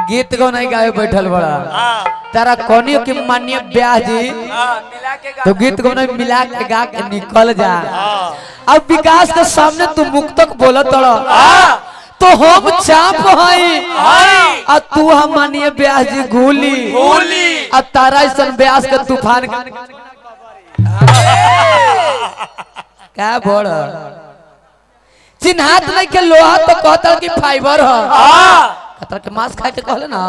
गीत को नहीं गावे बैठल बड़ा तारा कोनियो की मान्य ब्याह जी तो गीत को नहीं मिला के गा के निकल जा। अब विकास के सामने तू मुक्तक बोलत तो हम चाप हई और तू हम मानिए ब्याह जी गोली और तारा ऐसा ब्यास के तूफान क्या बोल चिन्हात नहीं के लोहा तो कहता कि फाइबर है कहता कि मांस खाए के कहले ना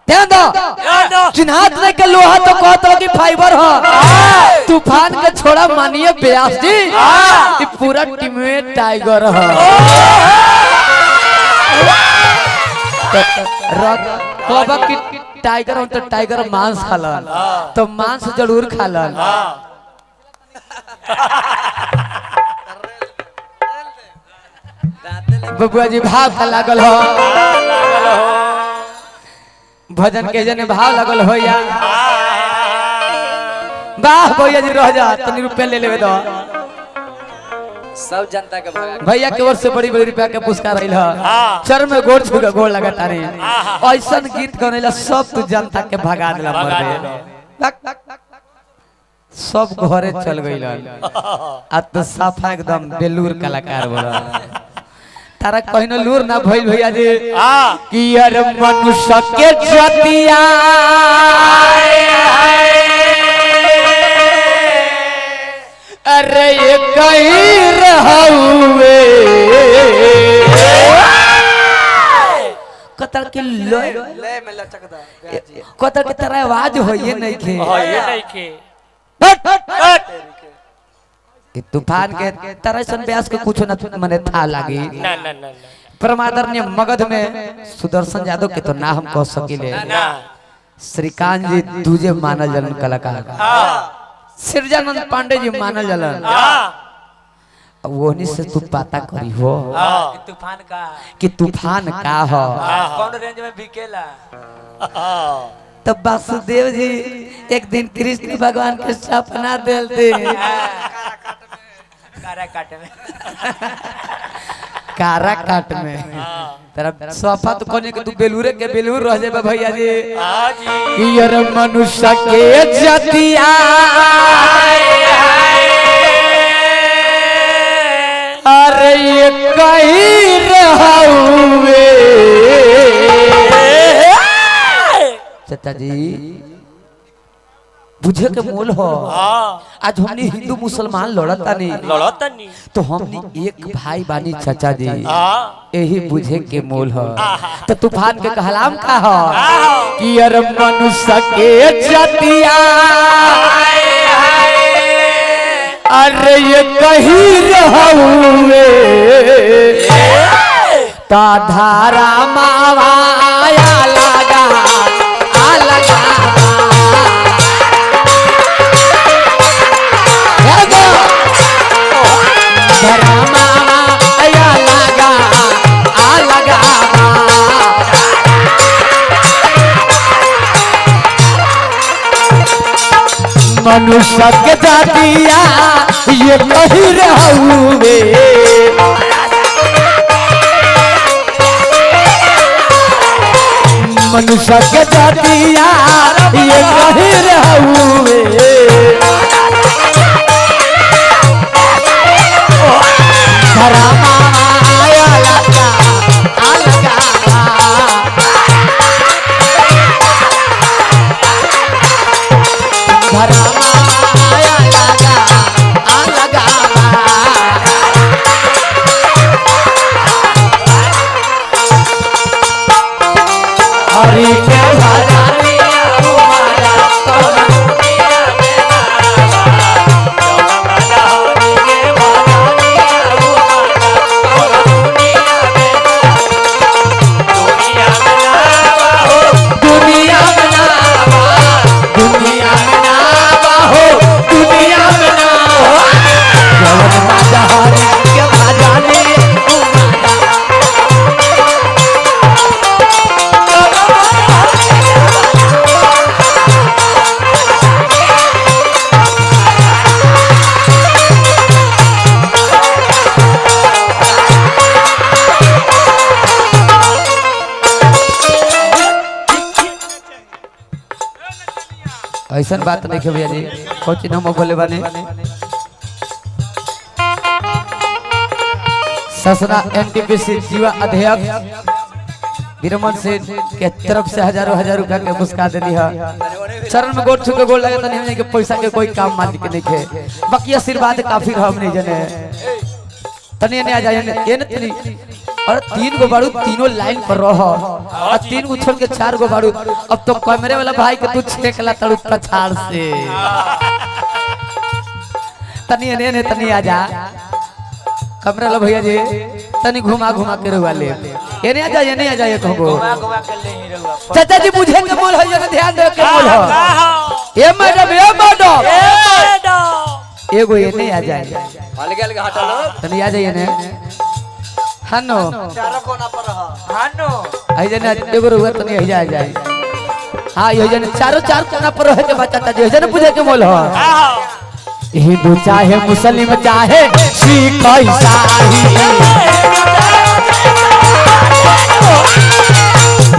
ध्यान दो चिन्हात नहीं के लोहा तो कहता कि फाइबर है तूफान के छोड़ा मानिए ब्यास जी ये पूरा टीम में टाइगर है कबा की टाइगर हम तो टाइगर मांस खालन तो मांस जरूर खालन बबुआ जी भाव का लागल हो भजन के जने भाव लागल हो या वाह भैया जी रह जा तनी रुपया ले लेवे दो सब जनता के भगा भैया के ओर से बड़ी बड़ी रुपया के पुरस्कार आइल ह चर में गोड़ छू के गोड़ लगाता रे ऐसन गीत गनेला सब तू जनता के भगा देला मर सब घरे चल गइल आ तो साफा एकदम बेलूर कलाकार बोला तारा कहिनो लूर ना भइल भैया जी कि यार मनुष्य के जतिया अरे ये कहीं रहूए कतर के ले में लचकदा कतर के तरह आवाज होइए नहीं खे तूफान के तरह सन ब्यास के कुछ न मने था लागी ना ना ना परमादरणीय मगध में सुदर्शन यादव के तो ना हम कह सकिले श्रीकांत जी दूजे मानल जलन कलाकार सिरजानंद पांडे जी मानल जलन वोनी से तू पता करी हो तूफान का कि तूफान का हो कौन रेंज में बिकेला तब वासुदेव जी एक दिन कृष्ण भगवान के सपना देते कारा काट में तेरा सोफा तो कोने के तू बेलूरे के बेलूर रह जाबे भैया जी कि यार मनुष्य के जतिया अरे ये कहीं रहूए चाचा जी बुझे के मोल हो आज हमने हिंदू मुसलमान लड़ता नहीं तो हमने एक भाई बानी चाचा जी यही बुझे के मोल हो तो तूफान के कहलाम का हो कि यार मनुष्य के जतिया अरे ये कहीं रहूए ता धारा मावाया लगा मनुष्य के जातिया ये कहीं रहूए मनुष्य के जातिया ये कहीं रहूए हरि के भजनिया तुम्हारा ऐसा बात नहीं है भैया जी कोच हम बोले बने ससुरा एनटीपीसी युवा अध्यक्ष वीरमन सिंह के तरफ से हजारों रुपया के पुरस्कार दे दिया चरण में गोट छुके गोल लगे तो नहीं के पैसा के कोई काम मान के नहीं खे बाकी आशीर्वाद काफी हम नहीं जने तनी ने आ जाए ये न तनी और 3 गो बारूद तीनों लाइन पर रहो और 3 गो छोड़ के 4 गो बारूद अब तो कैमरे वाला भाई के तू छेकला तड़ू पछाड़ से तनी ने तनी आ जा कैमरा वाला भैया जी तनी घुमा के रुआ ले ये नहीं आ जाए कहबो घुमा के ले ही रहुआ चाचा जी बुझे के मोल है ये ध्यान दे के मोल है ए मैडम एगो ये नहीं आ जाए अलग हटा लो तनी आ जाइए ने हानो चारों कोना पर रहा हानो आई जने एगो रुआ तनी आ जाए हां ये जने चारों कोना पर रहे के बच्चा जे जने बुझे के मोल है हिंदू चाहे मुस्लिम चाहे सिख ईसाई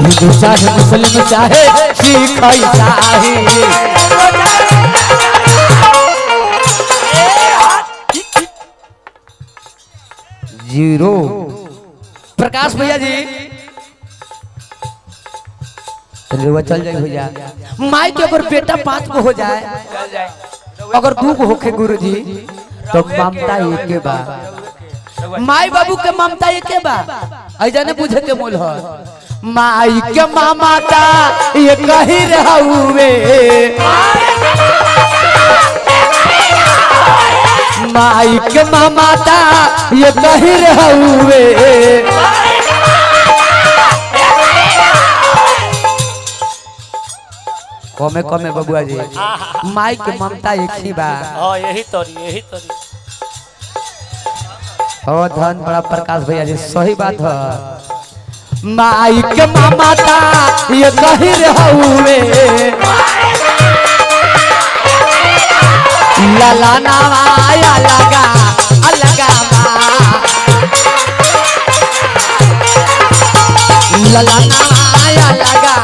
हिंदू चाहे मुस्लिम चाहे सिख ईसाई जीरो प्रकाश भैया जी रेवा चल जाए भैया माई के अगर बेटा 5 को हो जाए चल जाए अगर 2 को होखे गुरुजी तो ममता एक के बा माई बाबू के ममता एक के बा ऐजा ने बुझे के मोल है माई के मामाता ये कही रहउवे माई के मामाता ये कही रहउवे कमे बबुआ जी माई के ममता एक ही बा हां यही तोरी ओ धन बड़ा प्रकाश भैया जी सही बात है माई के मामाता ये कही रहउवे लाला नवाया लगा लाला नवाया लगा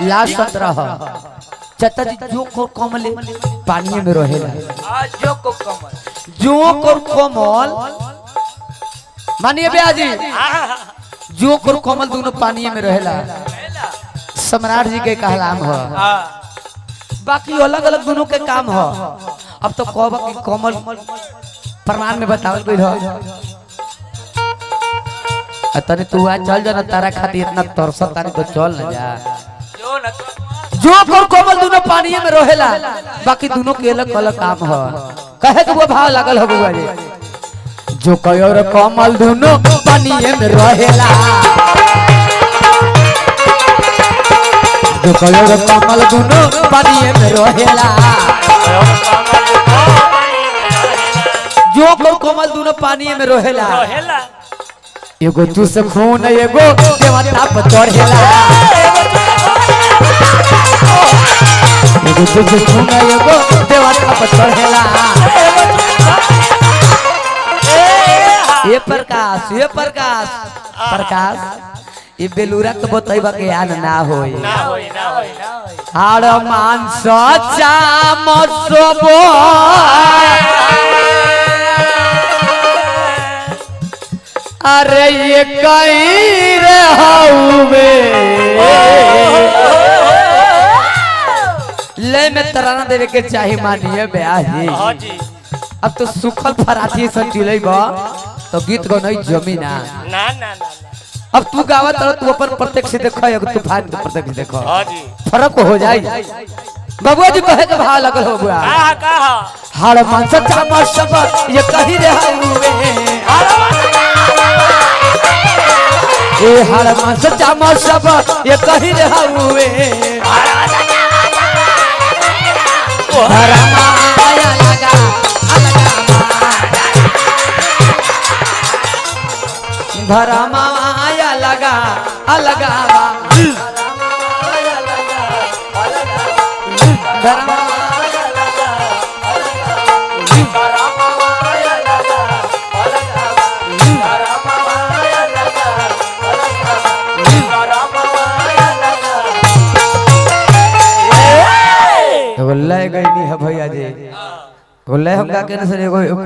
लास्ट 17 चाचा जी जो को कमल पानी में रहेला जो को कमल जोक और कोमल मानिए भैया जी जोक और कोमल दोनों पानी में रहेला सम्राट जी के कहलाम है बाकी अलग अलग दोनों के काम है अब तो कहब कि कोमल प्रमाण में बतावल गई है तने तू आ चल जा ना तारा खातिर इतना तरसत तानी तो चल ना जा जोक और कोमल दोनों पानी में रहेला बाकी दोनों के अलग अलग काम है कहे तो वो भाव लागल है बुआ जी जोक और कोमल दोनों पानी में रहेला जोक और कोमल दोनों पानी में रहेला जोक और कोमल दोनों पानी में रहेला एगो तू से खून एगो देवता पर चढ़ेला एगो तुझे खूना एगो देवता पर चढ़ेला ये प्रकाश ये बेलूरा के बतैबा के याद ना होई हाड़ मांस चामसबो अरे ये कहीं रहउवे ले में तराना देवे के चाहिए मानिए ब्याही अब तो सुखल फराठी से चिलै बा तो गीत गो नहीं जमी ना अब तू गावत और तू अपन प्रत्यक्ष से देखो एगो तूफान के प्रत्यक्ष देखो हां जी फर्क हो जाई बबुआ जी कहे के भाव लगल हो बुआ कहा हाड़ मांस चामर सब ये कही रे हुए ए हाड़ मांस चामर सब ये कही रे हुए धरमाया लगा धरमाया लगा अलगा गोल्ला गई नहीं है भैया जी गोल्ला हम का कहने से एगो